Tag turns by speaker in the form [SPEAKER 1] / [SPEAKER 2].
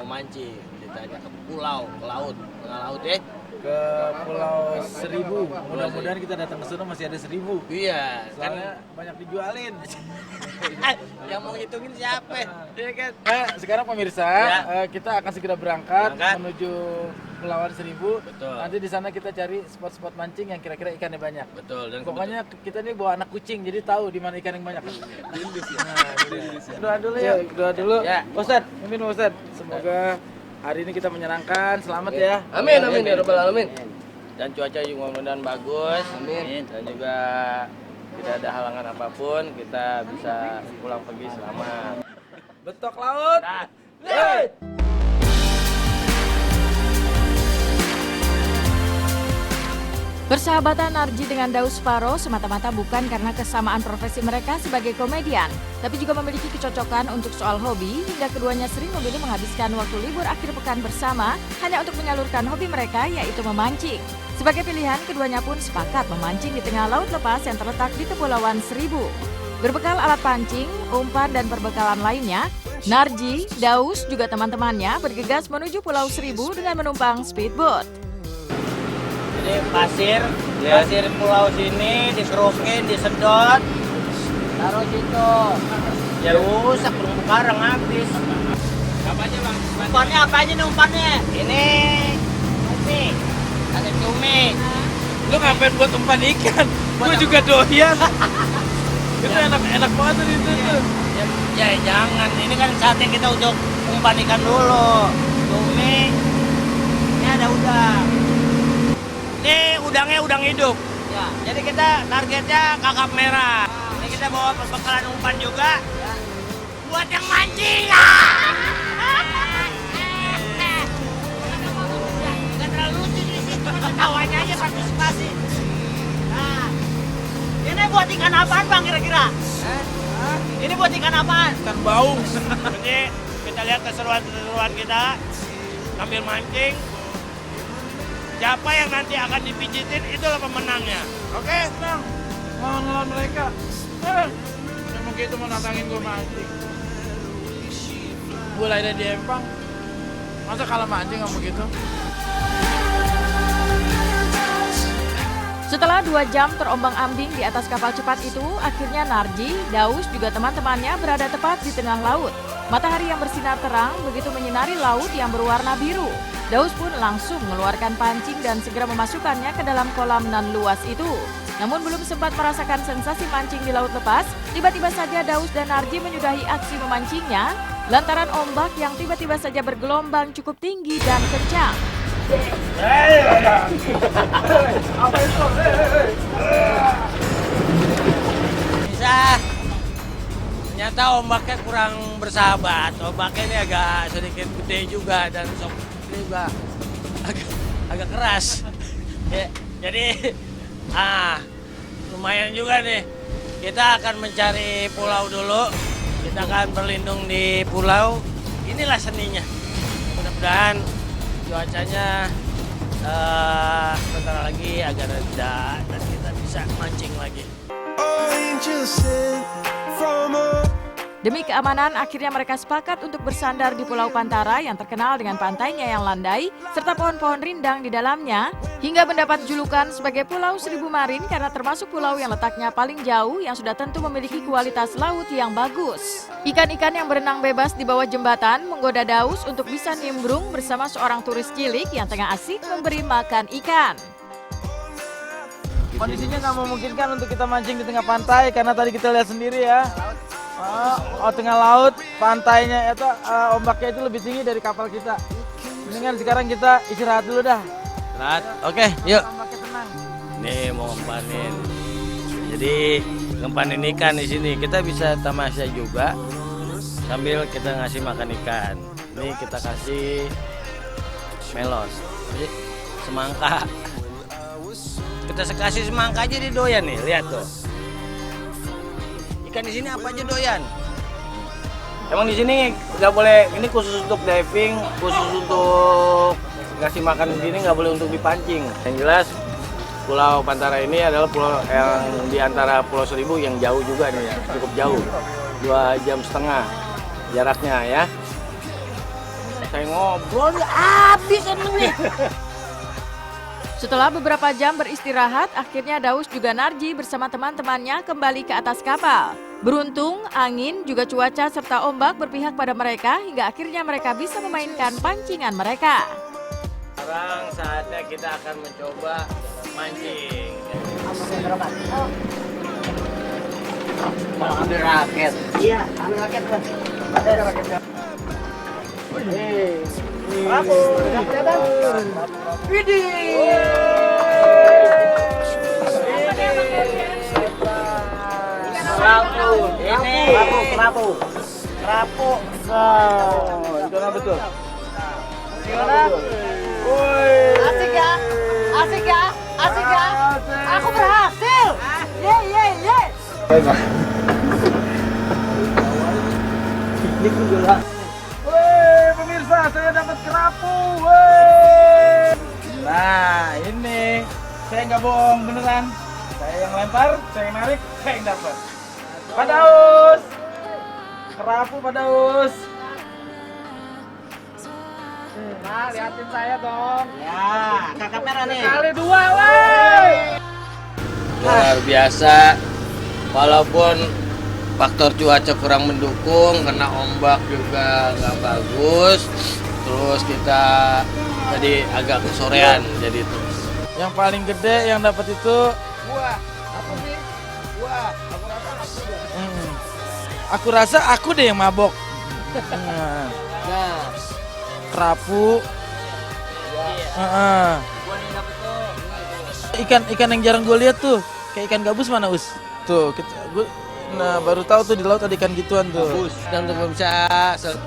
[SPEAKER 1] memancing. Kita ajak ke pulau, ke laut, tengah laut ya.
[SPEAKER 2] Ke Pulau Seribu. Mudah-mudahan kita datang ke sana masih ada 1.000.
[SPEAKER 1] Iya,
[SPEAKER 2] Soalnya banyak dijualin.
[SPEAKER 1] yang mau ngitungin siapa? Iya kan?
[SPEAKER 2] Sekarang pemirsa,
[SPEAKER 1] Ya.
[SPEAKER 2] kita akan segera berangkat menuju Pulauan Seribu.
[SPEAKER 1] Betul.
[SPEAKER 2] Nanti di sana kita cari spot-spot mancing yang kira-kira ikannya banyak.
[SPEAKER 1] Betul. Dan
[SPEAKER 2] Pokoknya kita ini bawa anak kucing, jadi tahu di mana ikan yang banyak. Doa dulu ya, doa dulu.
[SPEAKER 1] Ya.
[SPEAKER 2] Ustaz, amin Ustaz. Semoga hari ini kita menyenangkan, selamat ya.
[SPEAKER 3] Amin amin ya rabbal alamin.
[SPEAKER 1] dan cuaca juga mudah-mudahan bagus.
[SPEAKER 3] Amin.
[SPEAKER 1] Dan juga tidak ada halangan apapun, kita bisa pulang pergi selamat.
[SPEAKER 2] Betok laut.
[SPEAKER 1] Hey!
[SPEAKER 4] Persahabatan Narji dengan Daus Faro semata-mata bukan karena kesamaan profesi mereka sebagai komedian, tapi juga memiliki kecocokan untuk soal hobi hingga keduanya sering memilih menghabiskan waktu libur akhir pekan bersama hanya untuk menyalurkan hobi mereka yaitu memancing. Sebagai pilihan, keduanya pun sepakat memancing di tengah laut lepas yang terletak di Kepulauan Seribu. Berbekal alat pancing, umpan, dan perbekalan lainnya, Narji, Daus, juga teman-temannya bergegas menuju Pulau Seribu dengan menumpang speedboat.
[SPEAKER 1] Jadi pasir pulau sini dikerukin, disedot, taruh situ. Ya rusak, terumbu karang habis. Apa aja bang? Umpannya apa aja nih umpannya? Ini cumi, ada cumi.
[SPEAKER 2] Lu ngapain buat umpan ikan? Gue juga doyan. Itu enak banget tuh itu.
[SPEAKER 1] Ya jangan, ini kan saatnya kita untuk umpan ikan dulu. Cumi, ini ada udang. Ini udangnya udang hidup. Ya. Jadi kita targetnya kakap merah. Ini kita bawa perbekalan umpan juga. Ya. Buat yang mancing. Gak terlalu lucu di situ, ketawanya aja partisipasi. Nah, ini buat ikan apaan bang kira-kira? Ini buat ikan apaan?
[SPEAKER 2] Ikan baung.
[SPEAKER 1] Ini kita lihat keseruan kita sambil mancing. Siapa yang nanti akan dipijitin itulah pemenangnya.
[SPEAKER 2] Oke, senang. Mau ngelawan mereka. Emang gitu mau nantangin gue mancing. Gue lahir di Empang. Masa kalah mancing kamu gitu?
[SPEAKER 4] Setelah 2 jam terombang-ambing di atas kapal cepat itu, akhirnya Narji, Daus, juga teman-temannya berada tepat di tengah laut. Matahari yang bersinar terang begitu menyinari laut yang berwarna biru. Daus pun langsung mengeluarkan pancing dan segera memasukkannya ke dalam kolam nan luas itu. Namun belum sempat merasakan sensasi mancing di laut lepas, tiba-tiba saja Daus dan Narji menyudahi aksi memancingnya lantaran ombak yang tiba-tiba saja bergelombang cukup tinggi dan kencang.
[SPEAKER 1] Bisa. Ternyata ombaknya kurang bersahabat. Ombaknya ini agak sedikit gede juga dan juga agak keras. Ya, jadi lumayan juga nih. Kita akan mencari pulau dulu. Kita akan berlindung di pulau. Inilah seninya. Mudah-mudahan cuacanya sebentar lagi agak reda dan kita bisa mancing lagi.
[SPEAKER 4] Demi keamanan, akhirnya mereka sepakat untuk bersandar di Pulau Pantara yang terkenal dengan pantainya yang landai, serta pohon-pohon rindang di dalamnya, hingga mendapat julukan sebagai Pulau Seribu Marin karena termasuk pulau yang letaknya paling jauh yang sudah tentu memiliki kualitas laut yang bagus. Ikan-ikan yang berenang bebas di bawah jembatan menggoda Daus untuk bisa nimbrung bersama seorang turis cilik yang tengah asik memberi makan ikan.
[SPEAKER 2] Kondisinya nggak memungkinkan untuk kita mancing di tengah pantai karena tadi kita lihat sendiri ya. Tengah laut, pantainya itu ombaknya itu lebih tinggi dari kapal kita. Mendingan sekarang kita istirahat dulu dah.
[SPEAKER 1] Istirahat, oke, yuk.
[SPEAKER 2] Ombaknya tenang.
[SPEAKER 1] Nih mau ngempanin. Jadi ngempanin ikan di sini kita bisa tamasya juga sambil kita ngasih makan ikan. Ini kita kasih melos, jadi semangka. Kita kasih semangka aja di doyan nih, lihat tuh. Ikan di sini apa aja doyan. Emang di sini nggak boleh, ini khusus untuk diving, khusus untuk ngasih makan di sini, nggak boleh untuk dipancing. Yang jelas Pulau Pantara ini adalah pulau yang di antara Pulau Seribu yang jauh juga nih ya, cukup jauh, 2,5 jam jaraknya ya.
[SPEAKER 2] Saya ngobrol nih, habis emang nih.
[SPEAKER 4] Setelah beberapa jam beristirahat, akhirnya Daus juga Narji bersama teman-temannya kembali ke atas kapal. Beruntung, angin, juga cuaca serta ombak berpihak pada mereka hingga akhirnya mereka bisa memainkan pancingan mereka.
[SPEAKER 1] Sekarang saatnya kita akan mencoba mancing.
[SPEAKER 2] Mau ambil raket. Iya, ambil raket Bang. Ada raketnya. Bravo. Widih. Kerapu. Gimana betul? Gimana?
[SPEAKER 3] Asik ya, asik ya, asik ya. Aku berhasil. Ye ye ye.
[SPEAKER 2] Woi, pemirsa, saya dapat kerapu. Woi. Nah, ini saya nggak bohong beneran. Saya yang lempar, saya yang narik, saya yang dapat. Pak Daus, kerapu Pak Daus. Nah, liatin saya dong.
[SPEAKER 3] Ya, kakak merah nih.
[SPEAKER 2] Kali 2, woi.
[SPEAKER 1] Luar biasa. Walaupun faktor cuaca kurang mendukung, kena ombak juga nggak bagus. Terus kita tadi agak kesorean jadi itu.
[SPEAKER 2] Yang paling gede yang dapat itu
[SPEAKER 3] Gua, apa sih? Gua,
[SPEAKER 2] aku rasa aku deh yang mabok. Nah,
[SPEAKER 3] nah,
[SPEAKER 2] kerapu. Heeh.
[SPEAKER 3] gua nih dapet tuh.
[SPEAKER 2] Ikan yang jarang gue lihat tuh, kayak ikan gabus mana Us? Tuh, nah baru tahu tuh di laut ada ikan gituan tuh.
[SPEAKER 1] Dan untuk pemirsa